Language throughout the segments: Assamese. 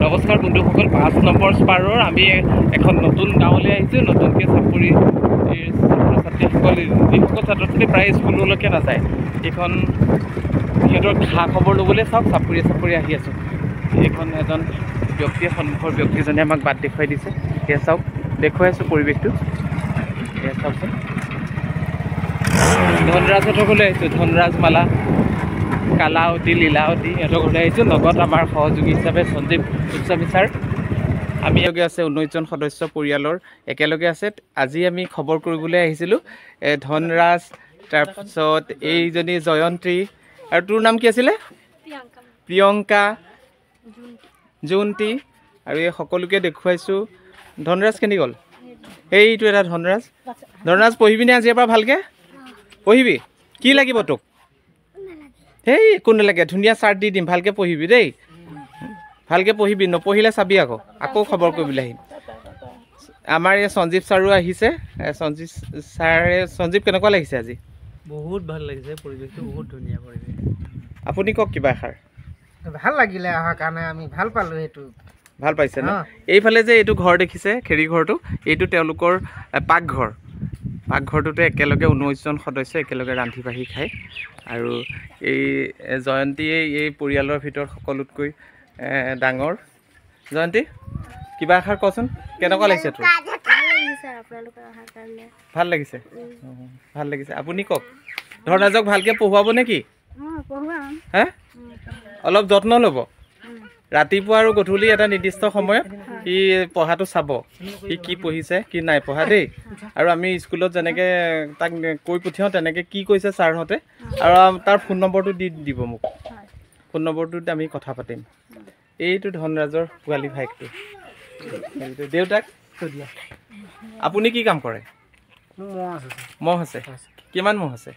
নমস্কাৰ বন্ধুসকল, 5 নম্বৰ স্পাৰৰ আমি এখন নতুন গাঁৱলৈ আহিছোঁ। নতুনকৈ চাপৰি ছাত্ৰ ছাত্ৰীসকল যিসকল ছাত্ৰ ছাত্ৰী প্ৰায় স্কুললৈকে নাযায়, এইখন সিহঁতৰ খা খবৰ ল'বলৈ চাওক চাপৰি আহি আছোঁ। এইখন এজন ব্যক্তিয়ে সন্মুখৰ ব্যক্তিজনে আমাক বাট দেখুৱাই দিছে। সেয়া চাওক, দেখুৱাই আছোঁ পৰিৱেশটো। সেয়া চাওকচোন, ধনৰাজহঁতৰ ঘৰলৈ আহিছোঁ। ধনৰাজ, মালা, কালাৱতী, লীলাৱতী সিহঁতৰ ঘৰলৈ আহিছোঁ। লগত আমাৰ সহযোগী হিচাপে সঞ্জীৱ গোস্বামী ছাৰ। আমি একেলগে আছে 19জন সদস্য পৰিয়ালৰ একেলগে আছে। আজি আমি খবৰ কৰিবলৈ আহিছিলোঁ ধনৰাজ, তাৰপিছত এইজনী জয়ন্তী, আৰু তোৰ নাম কি আছিলে? প্ৰিয়ংকা, জয়ন্তী, আৰু এই সকলোকে দেখুৱাইছোঁ। ধনৰাজ কেনি গ'ল? এইটো এটা ধনৰাজ। ধনৰাজ পঢ়িবিনে আজিৰ পৰা ভালকৈ? পঢ়িবি? কি লাগিব তোক? সেই একো নালাগে, ধুনীয়া চাৰ্ট দি দিম, ভালকৈ পঢ়িবি দেই। ভালকৈ পঢ়িবি, নপঢ়িলে চাবি আকৌ খবৰ কৰিবলৈ আহিম। আমাৰ এই সঞ্জীৱ ছাৰো আহিছে। সঞ্জীৱ কেনেকুৱা লাগিছে আজি? বহুত ভাল লাগিছে, পৰিৱেশটো বহুত ধুনীয়া পৰিৱেশ। আপুনি কওক কিবা এষাৰ। ভাল লাগিলে অহাৰ কাৰণে, আমি ভাল পালোঁ। সেইটো ভাল পাইছে ন? এইফালে যে এইটো ঘৰ দেখিছে, খেৰী ঘৰটো, এইটো তেওঁলোকৰ পাকঘৰ। পাকঘৰটোতে একেলগে 19জন সদস্য একেলগে ৰান্ধি বাঢ়ি খায়। আৰু এই জয়ন্তীয়ে এই পৰিয়ালৰ ভিতৰত সকলোতকৈ ডাঙৰ। জয়ন্তী, কিবা এষাৰ কচোন, কেনেকুৱা লাগিছে তোৰ? ভাল লাগিছে, ভাল লাগিছে। আপুনি কওক, ধনৰাজক ভালকৈ পঢ়ুৱাব নে কি? হে, অলপ যত্ন ল'ব। ৰাতিপুৱা আৰু গধূলি এটা নিৰ্দিষ্ট সময়ত সি পঢ়াটো চাব, সি কি পঢ়িছে কি নাই পঢ়া দেই। আৰু আমি স্কুলত যেনেকৈ তাক কৈ পঠিয়াওঁ তেনেকৈ কি কৈছে ছাৰহঁতে, আৰু তাৰ ফোন নম্বৰটো দি দিব মোক। ফোন নম্বৰটোত আমি কথা পাতিম। এইটো ধনৰাজৰ পোৱালি ভাইকটো। দেউতাক আপুনি কি কাম কৰে? মহ আছে। কিমান মহ আছে?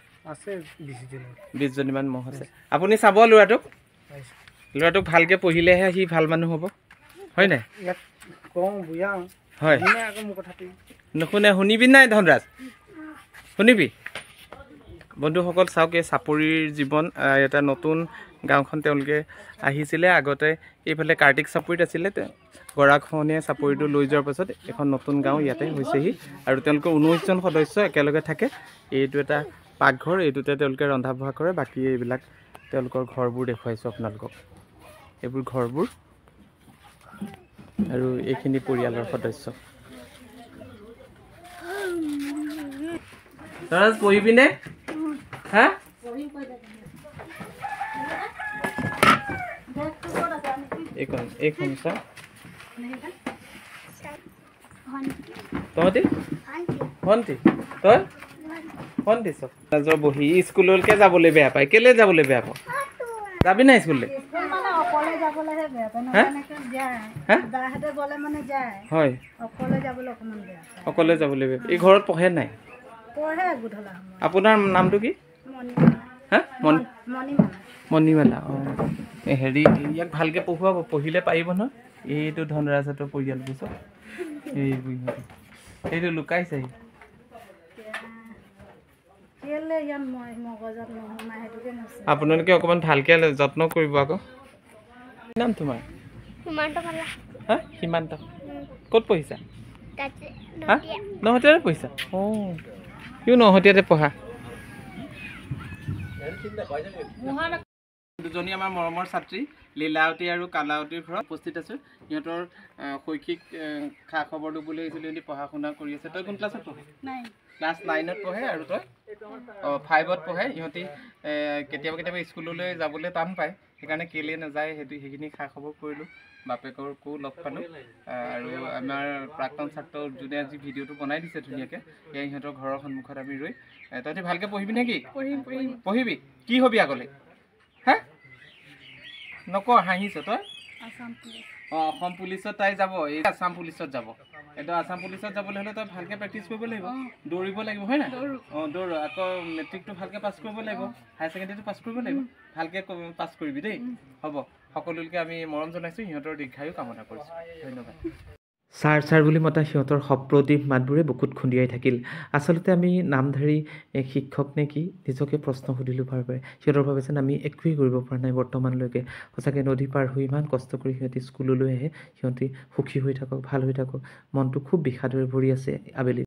20জনীমান মহ আছে। আপুনি চাব ল'ৰাটোক ভালকৈ পঢ়িলেহে সি ভাল মানুহ হ'ব, হয় নাই? হয়, নুশুনে, শুনিবি নাই ধনৰাজ? শুনিবি? বন্ধুসকল চাওক, এই চাপৰিৰ জীৱন, এটা নতুন গাঁওখন তেওঁলোকে আহিছিলে। আগতে এইফালে কাৰ্তিক চাপৰিত আছিলে, গৰাখহনীয়া চাপৰিটো লৈ যোৱাৰ পাছত এখন নতুন গাঁও ইয়াতে হৈছেহি। আৰু তেওঁলোকৰ 19জন সদস্য একেলগে থাকে। এইটো এটা পাকঘৰ, এইটোতে তেওঁলোকে ৰন্ধা বঢ়া কৰে। বাকী এইবিলাক তেওঁলোকৰ ঘৰবোৰ দেখুৱাইছোঁ আপোনালোকক। এইবোৰ ঘৰবোৰ, আৰু এইখিনি পৰিয়ালৰ সদস্য। ধনৰাজ পঢ়িবিনে? হা, এইখন চা। তহঁতি ভণ্টি, তই ভণ্টি চব ৰাজৰ বহি স্কুললৈকে যাবলৈ বেয়া পায়। কেলৈ যাবলৈ বেয়া পাওঁ? যাবি নাই স্কুললৈ? হয়, অকলে যাবলৈ বেয়া। এই ঘৰত পঢ়ে নাই? আপোনাৰ নামটো কি? হা, মণিমালা। অঁ, হেৰি, ইয়াক ভালকৈ পঢ়ুৱাব, পঢ়িলে পাৰিব নহয়। এইটো ধনৰাজহঁতৰ পৰিয়াল বুজিছ। এইটো লুকাইছেহি। আপোনালোকে অকণমান ভালকৈ যত্ন কৰিব আকৌ। কি নাম তোমাৰ? হা, সীমান্ত। ক'ত পঢ়িছা? হা, নহতীয়াতে পঢ়িছা? অঁ, কিয় নহতীয়াতে পঢ়া? দুজনী আমাৰ মৰমৰ ছাত্ৰী লীলাৱতী আৰু কালাৱতীৰ ঘৰত উপস্থিত আছোঁ। সিহঁতৰ শৈক্ষিক খা খবৰ ল'বলৈ আহিছিলোঁ। সিহঁতি পঢ়া শুনা কৰি আছে। তই কোন ক্লাছত পঢ়ে? ক্লাছ 9ত পঢ়ে। আৰু তই? অঁ, 5ত পঢ়ে। ইহঁতি কেতিয়াবা স্কুললৈ যাবলৈ টান পায়, সেইকাৰণে কেলৈ নাযায় সেইখিনি খা খবৰ কৰিলোঁ। বাপেককো লগ পালোঁ। আৰু আমাৰ প্ৰাক্তন ছাত্ৰ যোনে আজি ভিডিঅ'টো বনাই দিছে ধুনীয়াকৈ, সেয়া সিহঁতৰ ঘৰৰ সন্মুখত আমি ৰৈ। তহঁতি ভালকৈ পঢ়িবি নে কি? পঢ়িবি? কি হবি আগলৈ? হা, নক, হাঁহিছ তই? অঁ, অসম পুলিচত তাই যাব। এই আছাম পুলিচত যাব। এইটো আছাম পুলিচত যাবলৈ হ'লে তই ভালকৈ প্ৰেক্টিচ কৰিব লাগিব, দৌৰিব লাগিব, হয় নাই? অঁ, দৌৰ। আকৌ মেট্ৰিকটো ভালকৈ পাছ কৰিব লাগিব, হায়াৰ ছেকেণ্ডেৰীটো পাছ কৰিব লাগিব। ভালকৈ পাছ কৰিবি দেই। হ'ব, সকলোকে আমি মৰম জনাইছোঁ। সিহঁতৰ দীৰ্ঘায়ু কামনা কৰিছোঁ। ধন্যবাদ। ছাৰ ছাৰ বুলি মতা সিহঁতৰ সপ্ৰতিভ মাতবোৰে বুকুত খুন্দিয়াই থাকিল। আচলতে আমি নামধাৰী শিক্ষক নে কি নিজকে প্ৰশ্ন সুধিলোঁ বাৰে বাৰে। সিহঁতৰ বাবে যেন আমি একোৱেই কৰিব পৰা নাই বৰ্তমানলৈকে। সঁচাকৈ নদী পাৰ হৈ ইমান কষ্ট কৰি সিহঁতি স্কুললৈ আহে, সিহঁতি সুখী হৈ থাকক, ভাল হৈ থাকক। মনটো খুব বিষাদৰে ভৰি আছে আবেলি।